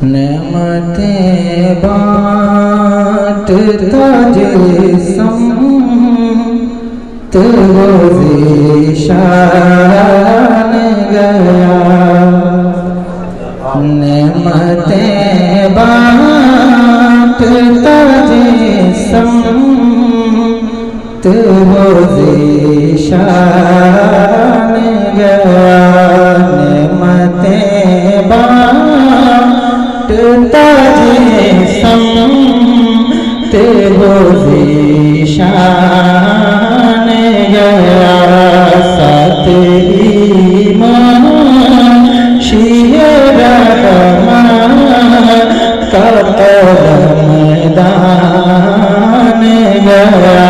نعمتیں بانٹتا جسم تو ذیشان گیا، نعمتیں بانٹتا جسم تو ذیشان گیا، نعمتیں بانٹتا جسم تو ذیشان گیا، ساتھ ایمان شیر رحمان کا قلم دان گیا،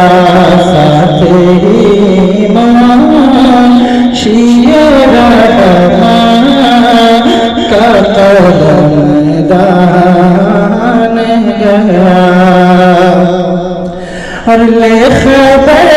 ساتھ ایمان شیر رحمان کا قلم دان گیا، اور لے خبر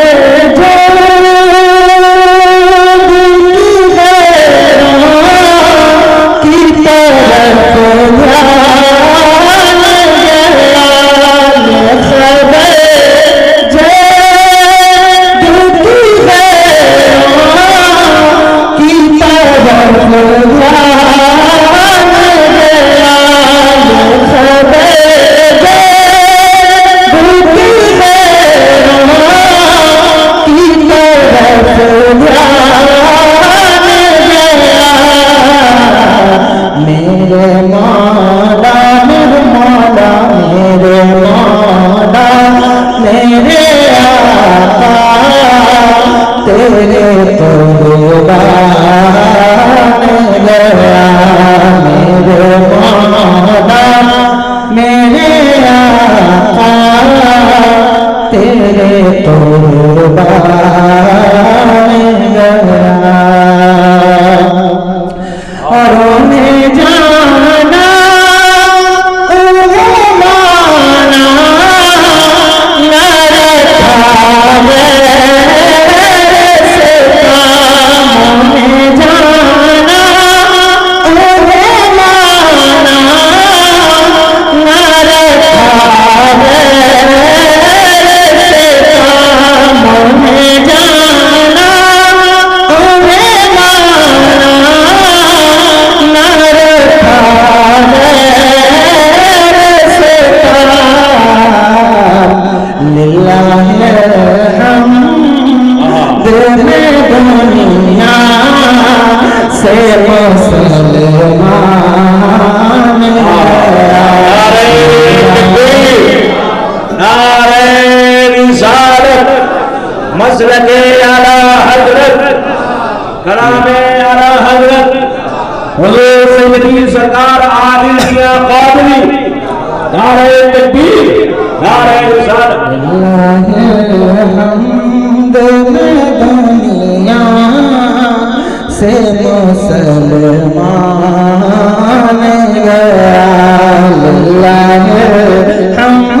مسلک اعلیٰ حضرت کلام اعلیٰ حضرت حضور سیدی سرکار عالیہ قادری، نعرہ تکبیر، نعرہ رسالت۔ اللہ الحمد میں دنیا سے مسلمان گیا، اللہ الحمد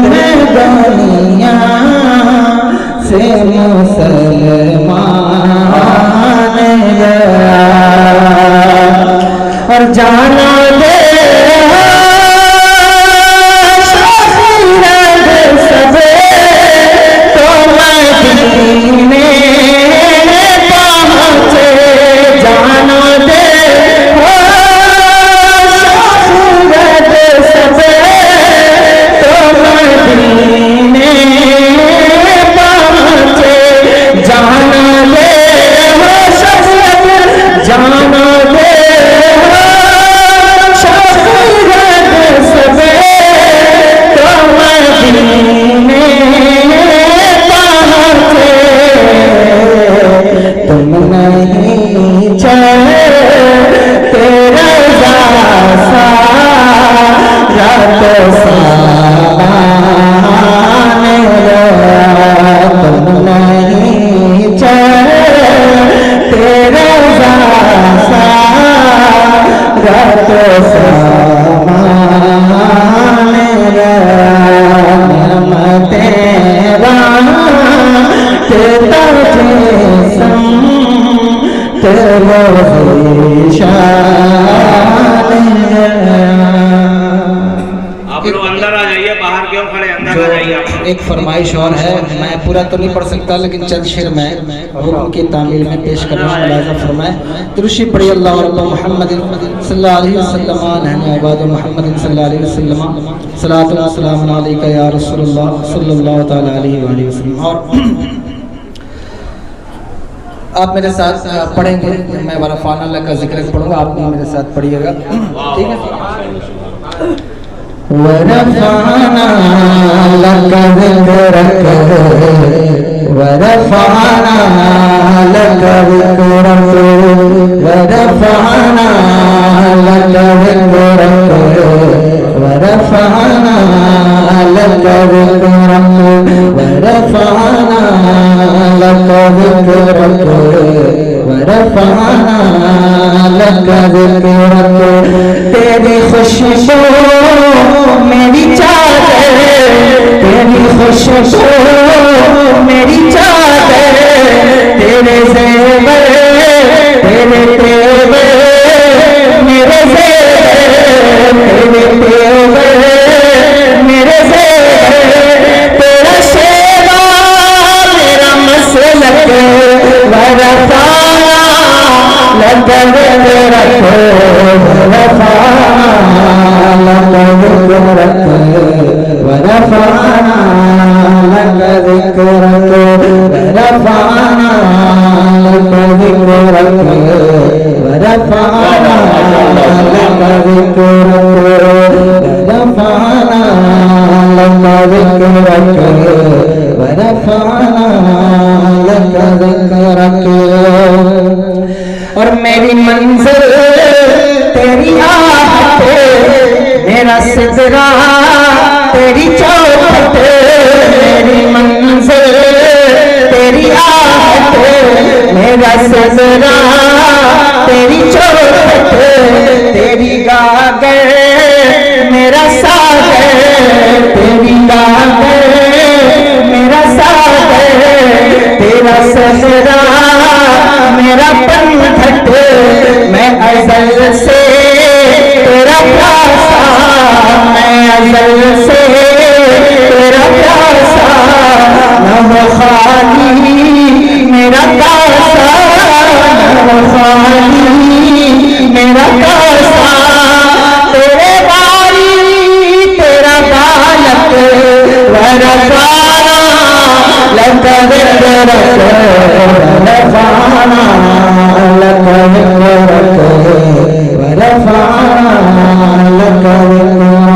میں دنیا سے مسلمان گیا، اور جانا دے تیرا ذیشان ایک فرمائش اور ہے، میں پورا تو نہیں پڑھ سکتا لیکن چند شعر میں حکم کی تعمیل میں پیش کرنا ملاحظہ فرمائے. درشی پڑھی اللہ رب محمد صلی اللہ علیہ وسلم علیہ عباد محمد صلی اللہ علیہ وسلم صلاۃ و سلام علیک یا رسول اللہ صلی اللہ تعالی علیہ وآلہ وسلم. اور آپ میرے ساتھ پڑھیں گے، میں ورفعنا اللہ کا ذکر پڑھوں گا، آپ بھی میرے ساتھ پڑھیے گا، ٹھیک ہے؟ ورفعنا لك ذكرك ورفعنا لك ذكرك ورفعنا لك ذكرك ورفعنا لك ذكرك ورفعنا لك ذكرك ورفعنا لك ذكرك. تیری خوشبو میری چادر، تیری خوشبو میری چادر، تیرے زیور تیرے تیور میرے زیور، تیرے تیور میرے زیور، تیرا شیوا میرا مسلک ورفعنا لك ذكرك ورفعنا لك ذكرك ورفعنا لك ذكرك ورفعنا لك ذكرك ورفعنا لك ذكرك ورفعنا لك ذكرك ورفعنا لك ذكرك. اور میری منزل تیری آہٹ، میرا سدرا تیری چوکھٹ، میری منزل تیری آہٹ، میرا سدرا تیری چوکھٹ، تیری گاگر میرا ساگر، تیری گاگر میرا ساگر، تیرا سدرا میرا پنکھٹ، میں ازل سے تیرا پیاسا، میں ازل سے تیرا پیاسا، نہ ہو خالی میرا کاسا، نہ ہو خالی میرا کاسا، تیرے باری تیرا بالک ورفعنا لك ذكرك ورفعنا لك ذكرك ورفعنا لك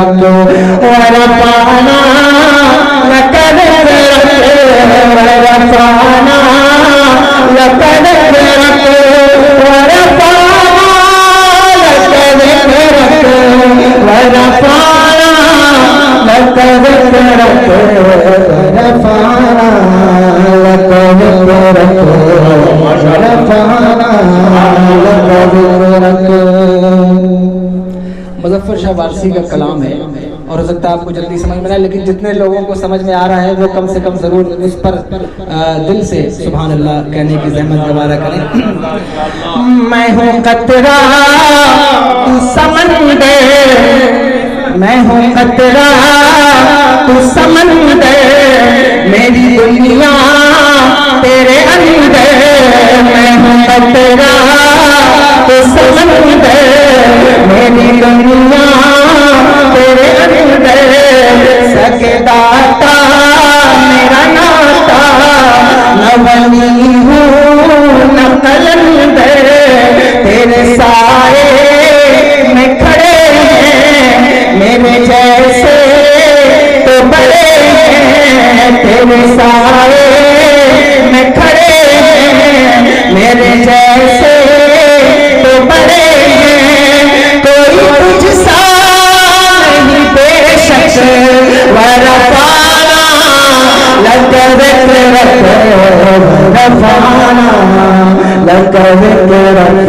ذكرك ورفعنا لك ذكرك ورفعنا لك ذكرك ورفعنا لك ذكرك ورفعنا لك ذكرك ورفعنا لك ذكرك ورفعنا لك ذكرك. مظفر شاہ وارسی کا کلام ہے اور ہو سکتا ہے آپ کو جلدی سمجھ میں آئے، لیکن جتنے لوگوں کو سمجھ میں آ رہا ہے وہ کم سے کم ضرور اس پر دل سے سبحان اللہ کہنے کی زحمت گوارا کریں. میں ہوں قطرہ تو سمندر، میں ہوں قطرہ تو سمندر، میری دنیا تیرے اندر، میں ہوں قطرہ تو سمندر، میری دنیا تیرے اندر، سکے داتا میرا ناتا، نہ ولی ہوں نہ قلندر، تیرے سائے میں کھڑے ہیں میرے جیسے تو بڑے ہیں، تیرے سائے میں کھڑے ہیں میرے جیسے تو بڑے ہیں، کوئی تجھ سا نہیں بے شک، ورفعنا لك ذكرك ورفعنا لك ذكرك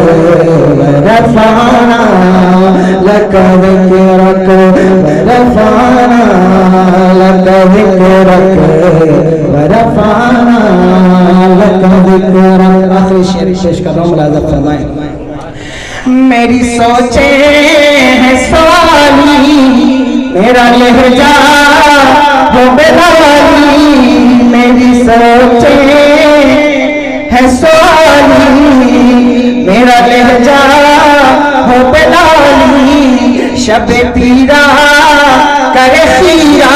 ورفعنا لك ذكرك ورفعنا لك ذكرك ورفعنا لك ذكرك. آخری شعر پیش کر رہا ہوں، ملاحظہ فرمائیں. میری سوچیں ہیں سوالی، میرا لہجہ ہو بیداری، سوچے ہے سوالی میرا لہجہ ہو بلالی شب پیرا کرے خیرا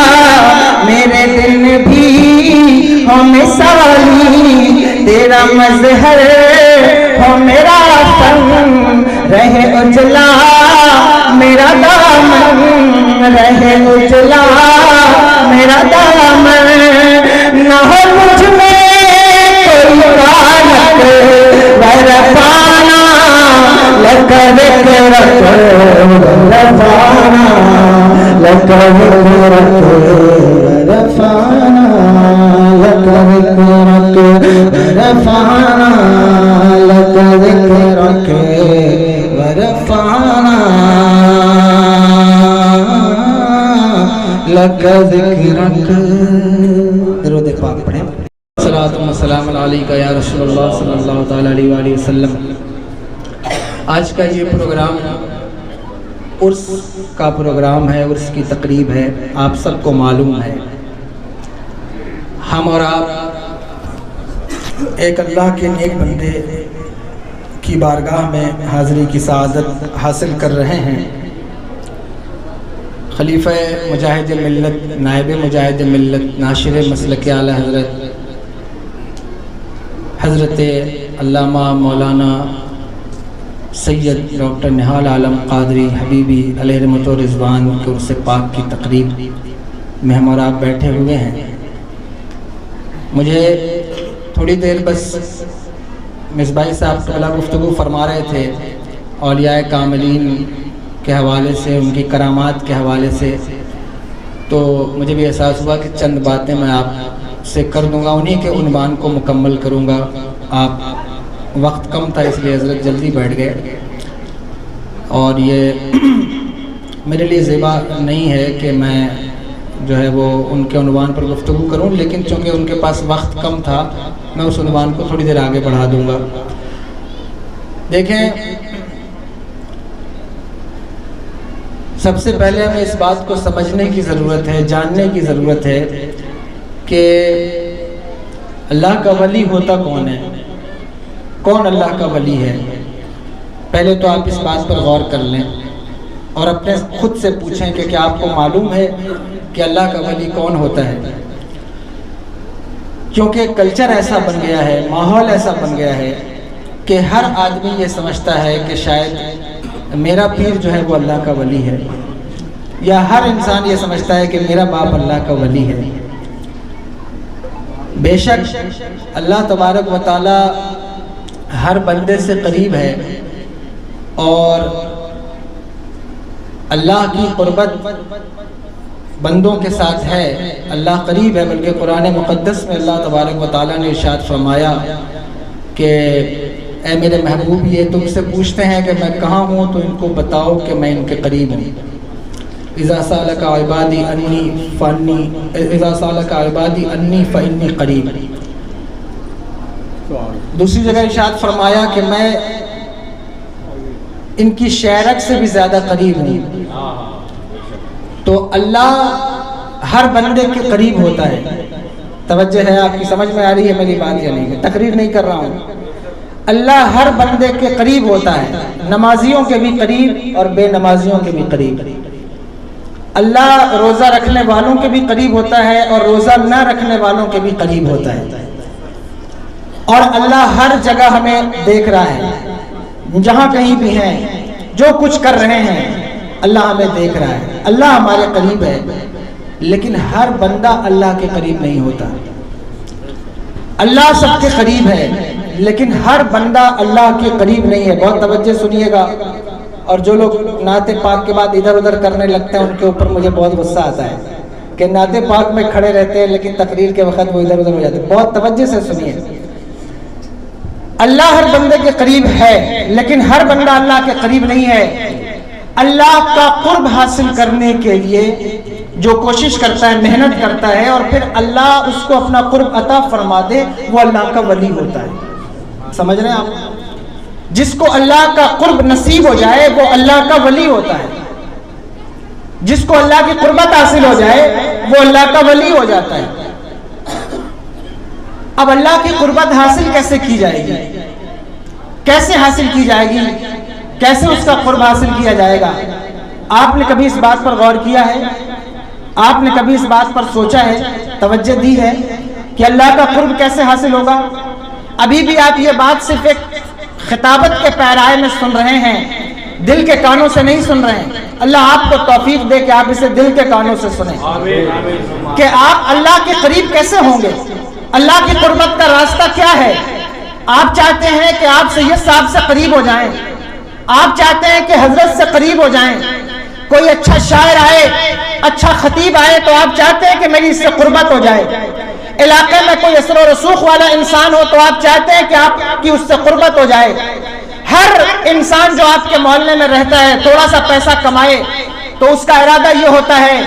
میرے دل بھی ہو مثالی تیرا مظہر ہو میرا فن رہے اجلا میرا دامن رہے اجلا میرا دامن نہ ہو مجھ میں کوئی رانت ورفانا لکا ذکرک ورفانا لکا ذکرک ورفانا لکا ذکرک ورفانا لکا ذکرک ورفانا لکا ذکرک. درود پاک پڑھیں. صلاۃ و سلام علیکہ یا رسول اللہ صلی اللہ تعالی علیہ وآلہ وسلم. آج کا یہ پروگرام عرس کا پروگرام ہے، عرس کی تقریب ہے. آپ سب کو معلوم ہے ہم اور آپ ایک اللہ کے نیک بندے کی بارگاہ میں حاضری کی سعادت حاصل کر رہے ہیں. خلیفہ مجاہد ملت، نائب مجاہد ملت، ناشر مسلک اعلیٰ حضرت علامہ مولانا سید ڈاکٹر نہال عالم قادری حبیبی علیہ رحمت و رضوان کے عرس پاک کی تقریب میں ہم اور آپ بیٹھے ہوئے ہیں. مجھے تھوڑی دیر بس مصباحی صاحب قبلہ گفتگو فرما رہے تھے اولیاء کاملین کے حوالے سے، ان کی کرامات کے حوالے سے، تو مجھے بھی احساس ہوا کہ چند باتیں میں آپ سے کر دوں گا، انہی کے عنوان کو مکمل کروں گا. آپ وقت کم تھا اس لیے حضرت جلدی بیٹھ گئے، اور یہ میرے لیے زیبا نہیں ہے کہ میں جو ہے وہ ان کے عنوان پر گفتگو کروں، لیکن چونکہ ان کے پاس وقت کم تھا میں اس عنوان کو تھوڑی دیر آگے بڑھا دوں گا. دیکھیں، سب سے پہلے ہمیں اس بات کو سمجھنے کی ضرورت ہے، جاننے کی ضرورت ہے کہ اللہ کا ولی ہوتا کون ہے، کون اللہ کا ولی ہے. پہلے تو آپ اس بات پر غور کر لیں اور اپنے خود سے پوچھیں کہ کیا آپ کو معلوم ہے کہ اللہ کا ولی کون ہوتا ہے. کیونکہ کلچر ایسا بن گیا ہے، ماحول ایسا بن گیا ہے کہ ہر آدمی یہ سمجھتا ہے کہ شاید میرا پیر جو ہے وہ اللہ کا ولی ہے، یا ہر انسان یہ سمجھتا ہے کہ میرا باپ اللہ کا ولی ہے. بے شک اللہ تبارک و تعالی ہر بندے سے قریب ہے، اور اللہ کی قربت بندوں کے ساتھ ہے. اللہ قریب ہے، بلکہ قرآن مقدس میں اللہ تبارک و تعالیٰ نے ارشاد فرمایا کہ اے میرے محبوب، یہ تم سے پوچھتے ہیں کہ میں کہاں ہوں تو ان کو بتاؤ کہ میں ان کے قریب ہوں. اذا سالک عبادی انی فانی قریب. دوسری جگہ ارشاد فرمایا کہ میں ان کی شیرک سے بھی زیادہ قریب ہوں. تو اللہ ہر بندے کے قریب ہوتا ہے. توجہ ہے آپ کی، سمجھ میں آ رہی ہے میری بات یا نہیں؟ میں تقریر نہیں کر رہا ہوں. اللہ ہر بندے کے قریب ہوتا ہے، نمازیوں کے بھی قریب اور بے نمازیوں کے بھی قریب. اللہ روزہ رکھنے والوں کے بھی قریب ہوتا ہے اور روزہ نہ رکھنے والوں کے بھی قریب ہوتا ہے. اور اللہ ہر جگہ ہمیں دیکھ رہا ہے، جہاں کہیں بھی ہیں، جو کچھ کر رہے ہیں اللہ ہمیں دیکھ رہا ہے. اللہ ہمارے قریب ہے، لیکن ہر بندہ اللہ کے قریب نہیں ہوتا. اللہ سب کے قریب ہے، لیکن ہر بندہ اللہ کے قریب نہیں ہے. بہت توجہ سنیے گا. اور جو لوگ نعت پاک کے بعد ادھر ادھر کرنے لگتے ہیں ان کے اوپر مجھے بہت غصہ آتا ہے کہ نعت پاک میں کھڑے رہتے ہیں لیکن تقریر کے وقت وہ ادھر ادھر ہو جاتے ہیں. بہت توجہ سے سنیے. اللہ ہر بندے کے قریب ہے، لیکن ہر بندہ اللہ کے قریب نہیں ہے. اللہ کا قرب حاصل کرنے کے لیے جو کوشش کرتا ہے، محنت کرتا ہے، اور پھر اللہ اس کو اپنا قرب عطا فرما دے، وہ اللہ کا ولی ہوتا ہے. سمجھ رہے ہیں آپ؟ جس کو اللہ کا قرب نصیب ہو جائے وہ اللہ کا ولی ہوتا ہے. جس کو اللہ کی قربت حاصل ہو جائے وہ اللہ کا ولی ہو جاتا ہے. اب اللہ کی قربت حاصل کیسے کی جائے گی؟ کیسے حاصل کی جائے گی؟ کیسے اس کا قرب حاصل کیا جائے گا؟ آپ نے کبھی اس بات پر غور کیا ہے؟ آپ نے کبھی اس بات پر سوچا ہے، توجہ دی ہے کہ اللہ کا قرب کیسے حاصل ہوگا؟ ابھی بھی آپ یہ بات صرف ایک خطابت کے پیرائے میں سن رہے ہیں، دل کے کانوں سے نہیں سن رہے ہیں۔ اللہ آپ کو توفیق دے کہ آپ اسے دل کے کانوں سے سنیں کہ آپ اللہ کے قریب کیسے ہوں گے، اللہ کی قربت کا راستہ کیا ہے۔ آپ چاہتے ہیں کہ آپ سید صاحب سے قریب ہو جائیں، آپ چاہتے ہیں کہ حضرت سے قریب ہو جائیں، کوئی اچھا شاعر آئے، اچھا خطیب آئے تو آپ چاہتے ہیں کہ میری اس سے قربت ہو جائے، علاقے میں کوئی اثر و رسوخ والا انسان ہو تو آپ چاہتے ہیں کہ آپ کی اس سے قربت ہو جائے۔ ہر انسان جو آپ کے محلے میں رہتا ہے تھوڑا سا پیسہ کمائے تو اس کا ارادہ یہ ہوتا ہے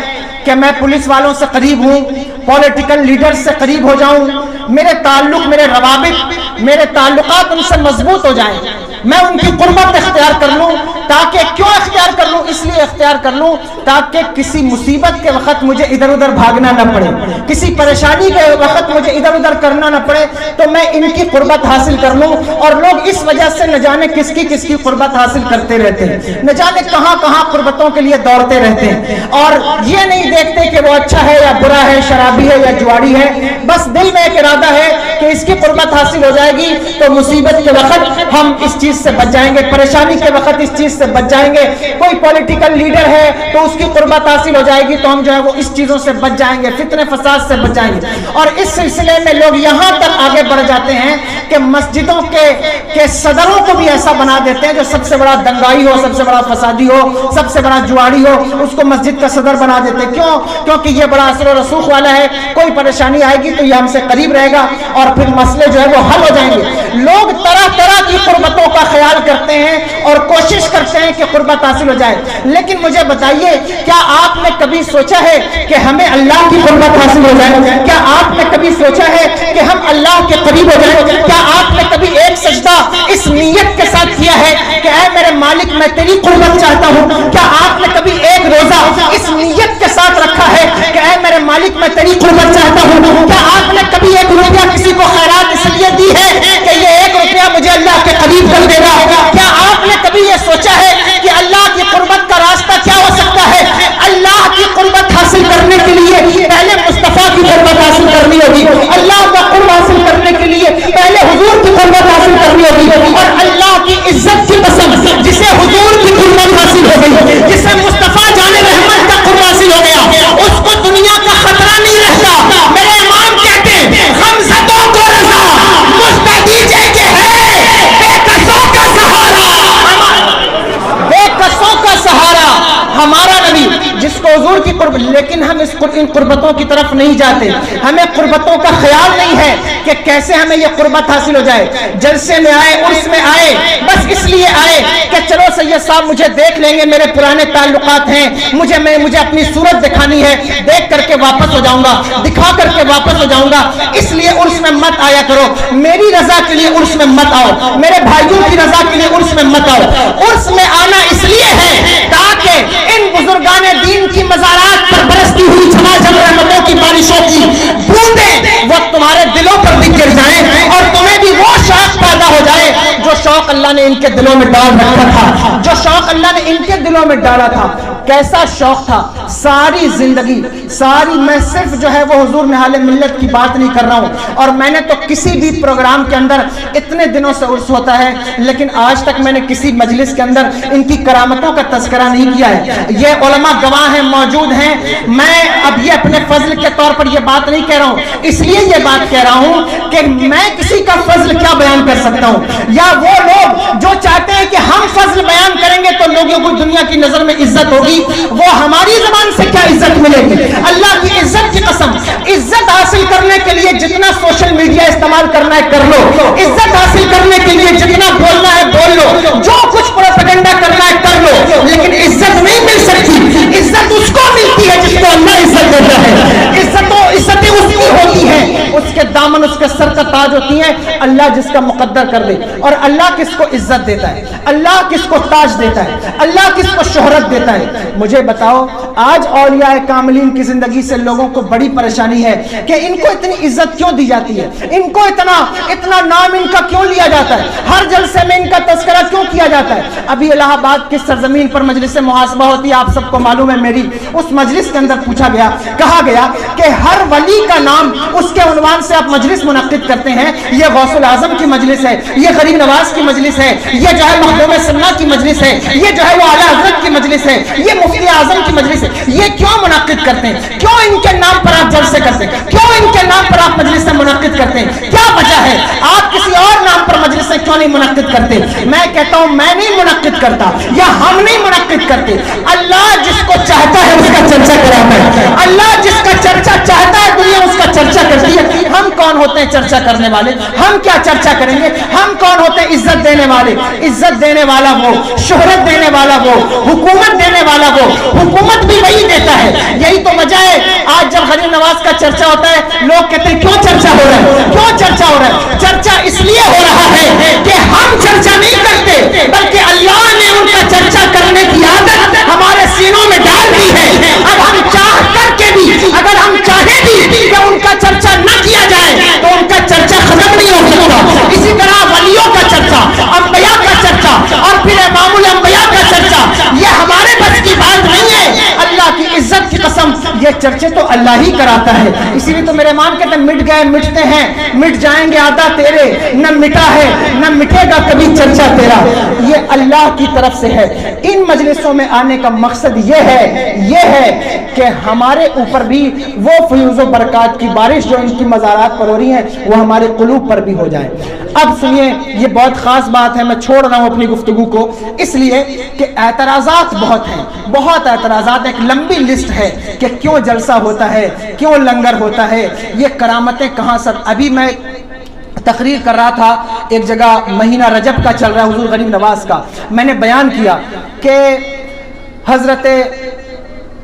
کہ میں پولیس والوں سے قریب ہوں، پولیٹیکل لیڈر سے قریب ہو جاؤں، میرے تعلق، میرے روابط، میرے تعلقات ان سے مضبوط ہو جائیں، میں ان کی قربت اختیار کر لوں۔ تاکہ کیوں اختیار کر لوں؟ اس لیے اختیار کر لوں تاکہ کسی مصیبت کے وقت مجھے ادھر ادھر بھاگنا نہ پڑے، کسی پریشانی کے وقت مجھے ادھر ادھر کرنا نہ پڑے، تو میں ان کی قربت حاصل کر لوں۔ اور لوگ اس وجہ سے نہ جانے کس کی قربت حاصل کرتے رہتے ہیں، نہ جانے کہاں کہاں قربتوں کے لیے دوڑتے رہتے ہیں، اور یہ نہیں دیکھتے کہ وہ اچھا ہے یا برا ہے، شرابی ہے یا جواری ہے، بس دل میں ایک ارادہ ہے کہ اس کی قربت حاصل ہو جائے گی تو مصیبت کے وقت ہم اس چیز سے بچ جائیں گے، پریشانی کے وقت اس چیز سے بچ جائیں گے۔ کوئی پولیٹیکل لیڈر ہے تو اس کی قربت حاصل ہو جائے گی تو ہم جو ہے وہ اس چیزوں سے بچ جائیں گے، فتنے فساد سے بچ جائیں گے۔ اور اس سلسلے میں لوگ یہاں تک آگے بڑھ جاتے ہیں کہ مسجدوں کے صدروں کو بھی ایسا بنا دیتے ہیں، جو سب سے بڑا دنگائی ہو، سب سے بڑا فسادی ہو، سب سے بڑا جواری ہو، اس کو مسجد کا صدر بنا دیتے ہیں۔ کیوں؟ کیونکہ یہ بڑا اثر و رسوخ والا ہے، کوئی پریشانی آئے گی تو یہ ہم سے قریب رہے گا اور پھر مسئلے جو ہے وہ حل ہو جائیں گے۔ لوگ طرح طرح کی قربتوں کا خیال کرتے ہیں اور کوشش کرتے ہیں کہ قربت حاصل ہو جائے، لیکن مجھے بتائیے کیا آپ نے کبھی سوچا ہے کہ ہمیں اللہ کی قربت حاصل ہو جائے؟ کیا آپ نے کبھی سوچا ہے کہ ہم اللہ کے قریب ہو جائیں؟ کیا آپ نے کبھی ایک سجدہ اس نیت کے ساتھ کیا ہے کہ اے میرے مالک میں تیری قربت چاہتا ہوں؟ کیا آپ نے کبھی ایک روزہ اس نیت کے ساتھ رکھا ہے کہ اے میرے مالک میں تیری قربت چاہتا ہوں؟ کیا آپ نے کبھی ایک روپیہ کسی کو خیرات اس لیے دی ہے کہ یہ ایک روپیہ مجھے اللہ کے قریب کر دے گا؟ کیا آپ نے کبھی یہ سوچا ہے کہ اللہ کی قربت کا راستہ کیا ہو سکتا ہے؟ اللہ کی قربت حاصل کرنے کے لیے پہلے مصطفیٰ کی قربت حاصل کرنی ہوگی، اللہ کا قرب حاصل کرنے کے لیے پہلے حضور کی قربت حاصل کرنی ہوگی، اور اللہ کی عزت کی قسم جسے حضور کی قربت حاصل ہو گئی، جسے مصطفیٰ جان رحمت کا قرب حاصل ہو گیا، اس کو دنیا کا خطرہ نہیں رہتا۔ میرے امام کہتے ہیں غمزدوں کو رضا مستدیجے کے ہے بے کسوں کا سہارا، بے کسوں کا سہارا ہمارا نبی جس کو حضور کی قربت، لیکن ہم ان قربتوں کی طرف نہیں جاتے، ہمیں قربتوں کا خیال نہیں ہے کہ کیسے ہمیں یہ قربت حاصل ہو جائے۔ جلسے میں آئے، عرس میں آئے، بس اس لیے آئے کہ چلو سید صاحب مجھے دیکھ لیں گے، میرے پرانے تعلقات ہیں، مجھے اپنی صورت دکھانی ہے، دیکھ کر کے واپس ہو جاؤں گا، دکھا کر کے واپس ہو جاؤں گا۔ اس لیے عرس میں مت آیا کرو، میری رضا کے لیے عرس میں مت آؤ، میرے بھائیوں کی رضا کے لیے عرس میں مت آؤ۔ عرس میں آنا اس لیے ہے تاکہ ان بزرگان دین کی مزارات پر برستی ہوئی جھماجھم رحمتوں کی بارشوں کی بوندیں وہ تمہارے دلوں پر بھی گر جائیں اور تمہیں بھی وہ شوق پیدا ہو جائے جو شوق اللہ نے ان کے دلوں میں ڈال رکھا تھا، جو شوق اللہ نے ان کے دلوں میں ڈالا تھا۔ کیسا شوق تھا؟ ساری زندگی میں صرف جو ہے وہ حضور نہال ملت کی بات نہیں کر رہا ہوں، اور میں نے تو کسی بھی پروگرام کے اندر اتنے دنوں سے عرس ہوتا ہے لیکن آج تک میں نے کسی مجلس کے اندر ان کی کرامتوں کا تذکرہ نہیں کیا ہے۔ یہ علماء گواہ ہیں، موجود ہیں، میں اب یہ اپنے فضل کے طور پر یہ بات نہیں کہہ رہا ہوں، اس لیے یہ بات کہہ رہا ہوں کہ میں کسی کا فضل کیا بیان کر سکتا ہوں، یا وہ لوگ جو چاہتے ہیں کہ ہم فضل بیان کریں گے تو لوگوں کو دنیا کی نظر میں عزت ہوگی، وہ ہماری زبان سے کیا عزت ملے گی؟ اللہ کی عزت کی قسم، عزت حاصل کرنے کے لیے جتنا سوشل میڈیا استعمال کرنا ہے کر لو، عزت حاصل کرنے کے لیے جتنا بولنا ہے بول لو، جو کچھ پروپیگنڈا کرنا ہے کر لو، لیکن عزت نہیں مل سکتی۔ عزت اس کو ملتی ہے جس کو اللہ عزت دیتا ہے، عزتیں اس کی ہوتی ہیں، اس کے دامن اس کے سر کا تاج ہوتی ہیں، اللہ جس کا مقدر کر دے۔ اور اللہ کس کو عزت دیتا ہے، اللہ کس کو تاج دیتا ہے، اللہ کس کو شہرت دیتا ہے؟ مجھے بتاؤ آج اولیاء کاملین کی زندگی سے لوگوں کو بڑی پریشانی ہے کہ ان کو اتنی عزت کیوں دی جاتی ہے، ان کو اتنا نام ان کا کیوں لیا جاتا ہے، ہر جلسے میں ان کا تذکرہ کیوں کیا جاتا ہے۔ ابھی الہ آباد کی سرزمین پر مجلس محاسبہ ہوتی ہے، آپ سب کو معلوم ہے، میری اس مجلس کے اندر پوچھا گیا، کہا گیا کہ ہر ولی کا نام اس کے عنوان سے آپ مجلس منعقد کرتے ہیں، یہ غوث الاعظم کی مجلس ہے، یہ غریب نواز کی مجلس ہے، یہ جو ہے مخدوم سنہ کی مجلس ہے، یہ جو ہے وہ اعلیٰ حضرت کی مجلس ہے، یہ مفتی اعظم کی مجلس ہے، یہ کیوں منعقد کرتے ہیں؟ کیوں ان کے نام پر آپ جلسے کرتے ہیں؟ کیوں ان کے نام پر آپ مجلسیں منعقد کرتے ہیں؟ کیا وجہ ہے؟ آپ کسی اور نام پر مجلسیں کیوں نہیں منعقد کرتے؟ میں کہتا ہوں میں نہیں منعقد کرتا یا ہم نہیں منعقد کرتے، اللہ جس کو چاہتا ہے اس کا چرچا کراتا ہے، اللہ جس کا چرچا چاہتا ہے دنیا اس کا چرچا کرتی ہے۔ ہم کون ہوتے ہیں چرچا کرنے والے؟ ہم کیا چرچا کریں گے؟ ہم کون ہوتے ہیں عزت دینے والے؟ عزت دینے والا وہ، شہرت دینے والا وہ، حکومت دینے والا وہ، حکومت بھی وہی دیتا ہے۔ یہی تو وجہ ہے آج جب غریب نواز کا چرچا ہوتا ہے لوگ کہتے ہیں کیوں چرچا ہو رہا ہے؟ کیوں چرچا ہو رہا ہے؟ چرچا اس لیے ہو رہا ہے کہ ہم چرچا نہیں کرتے بلکہ اللہ نے ان کا چرچا کرنے کی عادت ہمارے سینوں میں ڈال دی ہے۔ اب ہم چاہ کر کے بھی، اگر ہم چاہیں بھی کہ ان کا چرچا نہ کیا جائے تو ان کا چرچا ختم نہیں ہو سکتا۔ اسی طرح ولیوں کا چرچا، انبیاء کا چرچا اور پھر امام الانبیاء کا چرچا، یہ ہمارے بس کی بات نہیں ہے۔ اللہ کی عزت کی قسم یہ چرچے تو اللہ ہی کراتا ہے۔ اسی لیے تو میرے امام کہتے ہیں مٹ گئے مٹتے ہیں، مٹ جائیں گے آدھا تیرے، نہ مٹا ہے نہ مٹے گا کبھی چرچا تیرا، یہ اللہ کی طرف سے ہے۔ ان مجلسوں میں آنے کا مقصد یہ ہے کہ ہمارے اوپر بھی وہ فیوز و برکات کی بارش جو ان کی مزارات پر ہو رہی ہے وہ ہمارے قلوب پر بھی ہو جائے۔ اب سنیے، یہ بہت خاص بات ہے، میں چھوڑ رہا ہوں اپنی گفتگو کو اس لیے کہ اعتراضات بہت ہیں، بہت اعتراضات، ایک لمبی لسٹ ہے کہ کیوں جلسہ ہوتا ہے، کیوں لنگر ہوتا ہے، یہ کرامتیں کہاں سب۔ ابھی میں تقریر کر رہا تھا ایک جگہ، مہینہ رجب کا چل رہا ہے حضور غریب نواز کا، میں نے بیان کیا کہ حضرت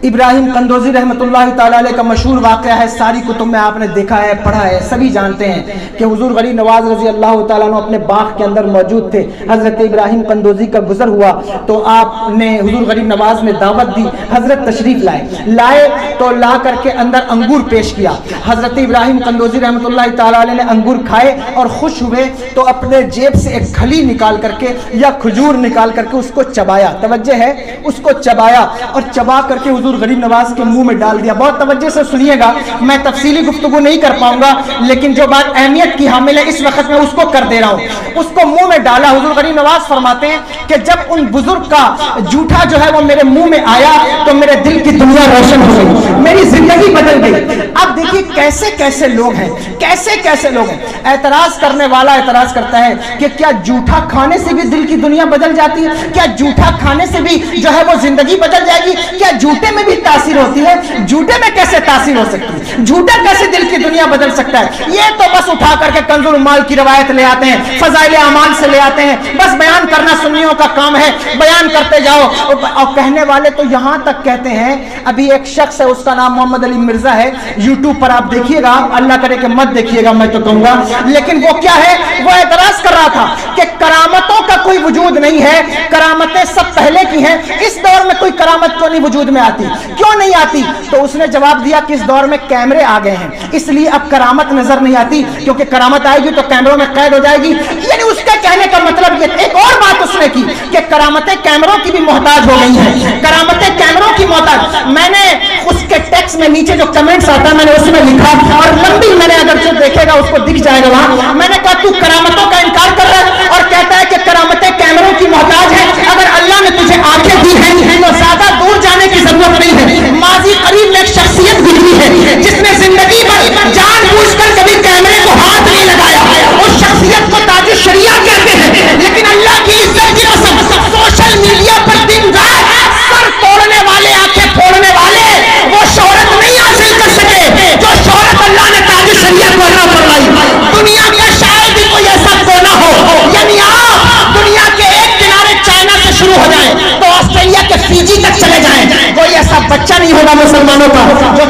ابراہیم قندوزی رحمۃ اللہ تعالیٰ علیہ کا مشہور واقعہ ہے، ساری کتب میں آپ نے دیکھا ہے، پڑھا ہے، سبھی جانتے ہیں کہ حضور غریب نواز رضی اللہ تعالیٰ عنہ اپنے باغ کے اندر موجود تھے، حضرت ابراہیم قندوزی کا گزر ہوا تو آپ نے حضور غریب نواز نے دعوت دی، حضرت تشریف لائے تو لا کر کے اندر انگور پیش کیا، حضرت ابراہیم قندوزی رحمۃ اللہ تعالیٰ علیہ نے انگور کھائے اور خوش ہوئے تو اپنے جیب سے ایک کھلی نکال کر کے یا کھجور نکال کر کے اس کو چبایا، توجہ ہے، اس کو چبایا اور چبا کر کے حضور غریب نواز کے منہ میں ڈال دیا۔ بہت توجہ سے سنیے گا، میں تفصیلی گفتگو نہیں کر پاؤں گا لیکن جو بات اہمیت کی حامل ہے اس وقت میں اس کو کر دے رہا ہوں۔ اس کو منہ میں ڈالا۔ حضور غریب نواز فرماتے ہیں کہ جب ان بزرگ کا جھوٹا جو ہے وہ میرے منہ میں آیا تو میرے دل کی دنیا روشن ہو گئی، میری زندگی بدل گئی۔ اب دیکھیے کیسے کیسے لوگ ہیں، کیسے کیسے لوگ ہیں۔ اعتراض کرنے والا اعتراض کرتا ہے کہ کیا جھوٹا کھانے سے بھی دل کی دنیا بدل جاتی ہے؟ کیا جھوٹا کھانے سے بھی جو ہے وہ زندگی بدل جائے گی؟ کیا جھوٹے میں بھی تاثیر ہوتی ہے؟ جھوٹے میں کیسے تاثیر ہو سکتی ہے؟ جھوٹا کیسے دل کی دنیا بدل سکتا ہے؟ یہ تو بس اٹھا کر کے کنز المال کی روایت لے آتے ہیں، فضائل اعمال سے لے آتے ہیں، بس بیان کرنا سنیوں کا کام ہے، بیان کرتے جاؤ۔ اور کہنے والے تو یہاں تک کہتے ہیں، ابھی ایک شخص ہے اس کا نام محمد علی مرزا ہے، یوٹیوب پر آپ دیکھیے گا، اللہ کرے کہ مت دیکھیے گا میں تو کہوں گا، لیکن وہ کیا ہے، وہ اعتراض کر رہا تھا کہ کرامتوں کا کوئی وجود نہیں ہے، کرامتیں سب پہلے کی ہیں، اس دور میں کوئی کرامت کیوں نہیں وجود میں آتی، کیوں نہیں آتی؟ تو اس نے جواب دیا کہ اس دور میں کیمرے آ گئے ہیں اس لیے اب کرامت نظر نہیں آتی، کیونکہ کرامت آئے گی تو کیمروں میں قید ہو جائے گی۔ یعنی اس کے کہنے کا مطلب یہ، ایک اور بات اس نے کی کہ کرامتیں کیمروں کی بھی محتاج ہو گئی ہیں، کرامتیں کیمروں کی محتاج۔ میں نے اس کے ٹیکسٹ میں نیچے جو کمنٹس آتا ہے میں نے اس میں لکھا اور لمبی، میں نے اگر جو دیکھے گا اس کو دکھ جائے گا وہاں، میں نے کہا تو کرامتوں کا انکار کر رہا ہے اور کہتا ہے کہ کرامتیں کیمروں کی محتاج ہے۔ اگر اللہ نے تجھے آنکھیں دی ہیں تو زیادہ دور جانے کی ضرورت نہیں ہے۔ ماضی قریب میں ایک شخصیت گزری ہے جس نے زندگی بھر جان بوجھ کر کبھی کیمرے کو ہاتھ نہیں لگایا، اس شخصیت کو تاج الشریعہ کہتے ہیں، لیکن اللہ کی عزت کی قسم سوشل میڈیا پر دن رات سر توڑنے والے، آنکھیں پھوڑنے والے وہ شہرت نہیں حاصل کر سکے جو شہرت اللہ نے تاج الشریعہ کو عطا فرمائی۔ دنیا کا شاید ہی کوئی ایسا کونا ہو، یعنی آپ دنیا کے ایک کنارے چائنا سے شروع ہو جائیں تو آسٹریلیا کے فیجی تک چلے جائیں، کوئی ایسا بچہ نہیں ہوگا مسلمانوں کا جو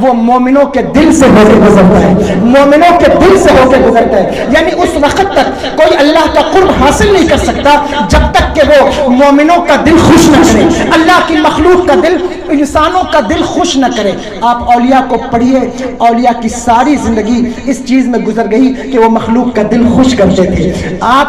وہ مومنوں کے دل سے ہو کے گزرتا ہے، مومنوں کے دل سے ہو کے گزرتا ہے. یعنی اس وقت تک کوئی اللہ کا قرب حاصل نہیں کر سکتا جب تک کہ وہ مومنوں کا دل خوش نہ کرے، اللہ کی مخلوق کا دل، انسانوں کا دل خوش نہ کرے. آپ اولیاء کو پڑھیے، اولیاء کی ساری زندگی اس چیز میں گزر گئی کہ وہ مخلوق کا دل خوش کرتے تھے. آپ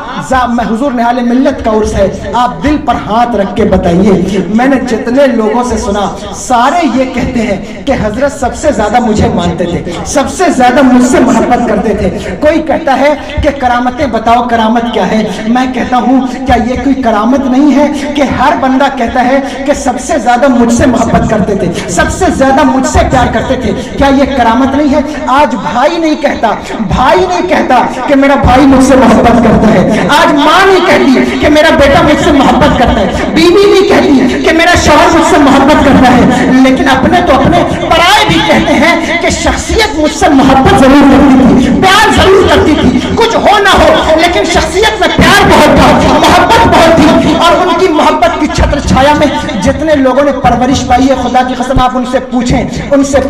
حضور نہال ملت کا عرس ہے، آپ دل پر ہاتھ رکھ کے بتائیے، میں نے جتنے لوگوں سے سنا سارے یہ کہتے ہیں کہ حضرت سب سے زیادہ مجھے مانتے تھے، سب سے زیادہ مجھ سے محبت کرتے تھے. کوئی کہتا ہے کہ کرامتیں بتاؤ، کرامت کیا ہے؟ میں کہتا ہوں کیا یہ کوئی کرامت نہیں ہے کہ ہر بندہ کہتا ہے کہ سب سے زیادہ مجھ سے محبت کرتے تھے، سب سے زیادہ مجھ سے پیار کرتے تھے؟ کیا یہ کرامت نہیں ہے؟ آج بھائی نہیں کہتا، بھائی نہیں کہتا کہ میرا بھائی مجھ سے محبت کرتا ہے، آج ماں نہیں کہتی کہ میرا بیٹا مجھ سے محبت کرتا ہے، بیوی نہیں کہتی کہ میرا شوہر مجھ سے محبت کرتا ہے، لیکن اپنے تو اپنے پرائے بھی کہتے ہیں کہ شخصیت مجھ سے محبت ضرور کرتی تھی، پیار ضرور کرتی تھی، کچھ ہو نہ ہو لیکن شخصیت میں پیار بہت تھا، محبت بہت تھی. اور ان کی محبت کی چھتر چھایا میں جتنے لوگوں نے پرورش پائی ہے، خدا کی قسم آپ ان سے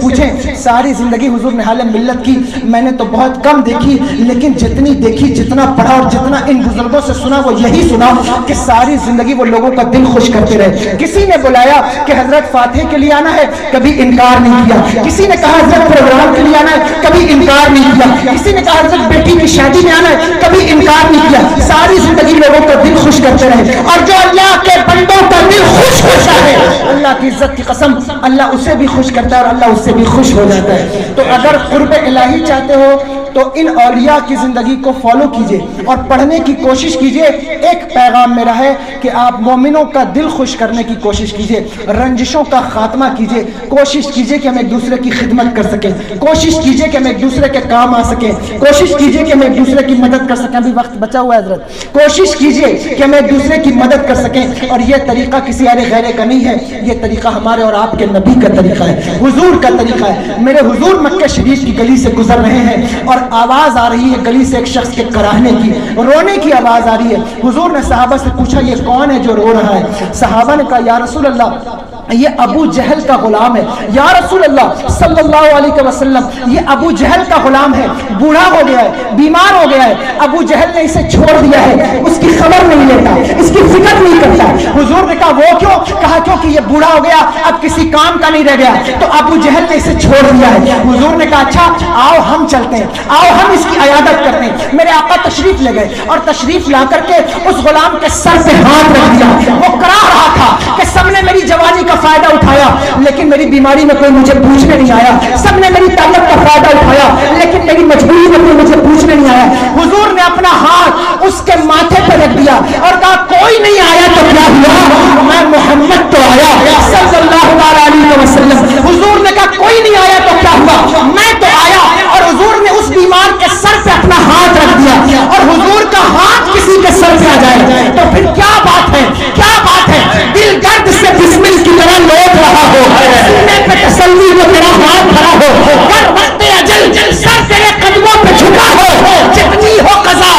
پوچھیں ساری زندگی حضور نہال ملت کی میں نے تو بہت کم دیکھی، لیکن جتنی دیکھی، جتنا پڑھا اور جتنا ان بزرگوں سے سنا وہ یہی سنا کہ ساری زندگی وہ لوگوں کا دل خوش کرتے رہے. کسی نے بلایا کہ حضرت فاتح کے لیے آنا ہے، کبھی انکار نہیں کیا. کسی نے کہا حضرت پروگرام کے لیے آنا ہے، کبھی انکار نہیں کیا. کسی نے کہا حضرت بیٹی کی شادی میں آنا ہے، کبھی انکار نہیں کیا. ساری زندگی لوگوں کا دل خوش کرتے رہے. اور جو اللہ کے بندوں کا دل خوش ہوتا ہے، اللہ کی عزت کی قسم اللہ اسے بھی خوش کرتا ہے اور اللہ اس سے بھی خوش ہو جاتا ہے. تو اگر قرب الہی چاہتے ہو تو ان اولیاء کی زندگی کو فالو کیجئے اور پڑھنے کی کوشش کیجئے. ایک پیغام میرا ہے کہ آپ مومنوں کا دل خوش کرنے کی کوشش کیجئے، رنجشوں کا خاتمہ کیجئے، کوشش کیجئے کہ ہم ایک دوسرے کی خدمت کر سکیں، کوشش کیجئے کہ ہم ایک دوسرے کے کام آ سکیں، کوشش کیجئے کہ ہم ایک دوسرے کی مدد کر سکیں. ابھی وقت بچا ہوا ہے حضرت، کوشش کیجئے کہ ہم ایک دوسرے کی مدد کر سکیں. اور یہ طریقہ کسی اور غیرے کا نہیں ہے، یہ طریقہ ہمارے اور آپ کے نبی کا طریقہ ہے، حضور کا طریقہ ہے. میرے حضور مکہ شریف کی گلی سے گزر رہے ہیں اور آواز آ رہی ہے گلی سے ایک شخص کے کراہنے کی، رونے کی آواز آ رہی ہے. حضور نے صحابہ سے پوچھا یہ کون ہے جو رو رہا ہے؟ صحابہ نے کہا یا رسول اللہ یہ ابو جہل کا غلام ہے. یا رسول اللہ صلی اللہ علیہ وسلم یہ ابو جہل کا غلام ہے، بوڑھا ہو گیا ہے، بیمار ہو گیا ہے، ابو جہل نے اسے چھوڑ دیا ہے، اس کی خبر نہیں لیتا، اس کی فکر نہیں کرتا. حضور نے کہا وہ کیوں؟ کہا کیونکہ یہ بوڑھا ہو گیا، اب کسی کام کا نہیں رہ گیا، تو ابو جہل نے اسے چھوڑ دیا ہے. حضور نے کہا اچھا آؤ ہم چلتے ہیں، آؤ ہم اس کی عیادت کرتے ہیں. میرے آقا تشریف لے گئے اور تشریف لا کر کے اس غلام کے سر پہ ہاتھ رکھ دیا. وہ کرا رہا تھا کہ سب نے میری جوانی کا فائدہ اٹھایا لیکن میری بیماری میں کوئی مجھے پوچھنے نہیں آیا، سب نے میری طاقت کا فائدہ اٹھایا لیکن میری مجبوری میں کوئی مجھے پوچھنے نہیں آیا. حضور نے اپنا ہاتھ اس کے ماتھے پہ رکھ دیا اور کہا کوئی نہیں آیا تو کیا ہوا، میں محمد تو آیا صلی اللہ علیہ وسلم. حضور نے کہا کوئی نہیں آیا تو کیا ہوا، میں تو آیا. اور حضور نے اس بیمار کے سر پہ اپنا ہاتھ رکھ دیا. اور حضور کا ہاتھ کسی کے سر پہ آ جائے تو پھر کیا بات ہے، کیا بات ہے. دل درد سے بسمل کی طرح لوٹ رہا ہو، سینے پہ تسلی میں میرا ہاتھ کھڑا ہو، ہر وقت اجل سر تیرے قدموں پہ جھکا ہو، جتنی ہو قضا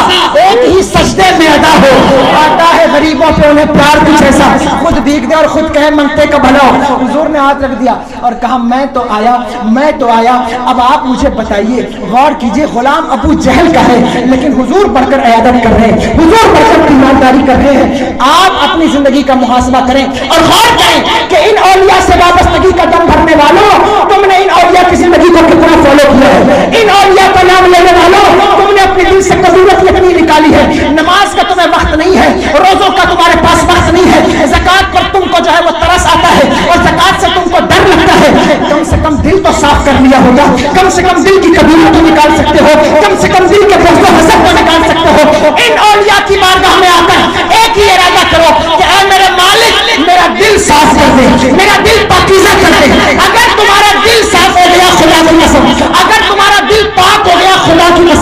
ایک ہی سجدے میں ادا ہو. آتا ہے غریبوں پہ انہیں پیار کچھ ایسا، خود بھیگ دے اور خود کہے منگتے کا بھلا ہو. حضور نے ہاتھ رکھ دیا اور کہا میں تو آیا، میں تو آیا. اب آپ مجھے بتائیے، غور کیجئے، غلام ابو جہل کا ہے لیکن حضور بڑھ کر عیادت کر رہے ہیں، حضور بڑھ کر ایمانداری کر رہے ہیں. آپ اپنی زندگی کا محاسبہ کریں اور غور کریں کہ ان اولیاء سے وابستگی کا دم بھرنے والوں تم نے ان اولیاء کی زندگی کو کتنا فالو کیا ہے. ان اولیاء کا نام لینے والوں تم نے اپنے دل سے قدورت کتنی نکالی ہے. نماز کا تمہیں وقت نہیں ہے، روزوں کا تمہارے پاس وقت نہیں ہے، زکات پر تم کو جو ہے وہ ترس آتا ہے اور زکات سے تم کو ڈر لگتا ہے. کم سے کم دل تو صاف کر لیا ہوگا، کم سے کم دل کی قبیلت تو نکال سکتے ہو، کم سے کم دل کے بغض و حسد کو نکال سکتے ہو. ان اولیاء کی بارگاہ میں آ کر ایک ہی ارادہ کرو کہ اے میرے مالک میرا دل صاف کر دے، میرا دل پاکیزہ کر دے. اگر تمہارا دل صاف ہو گیا خدا کی قسم، اگر تمہارا دل پاک ہو گیا خدا کی قسم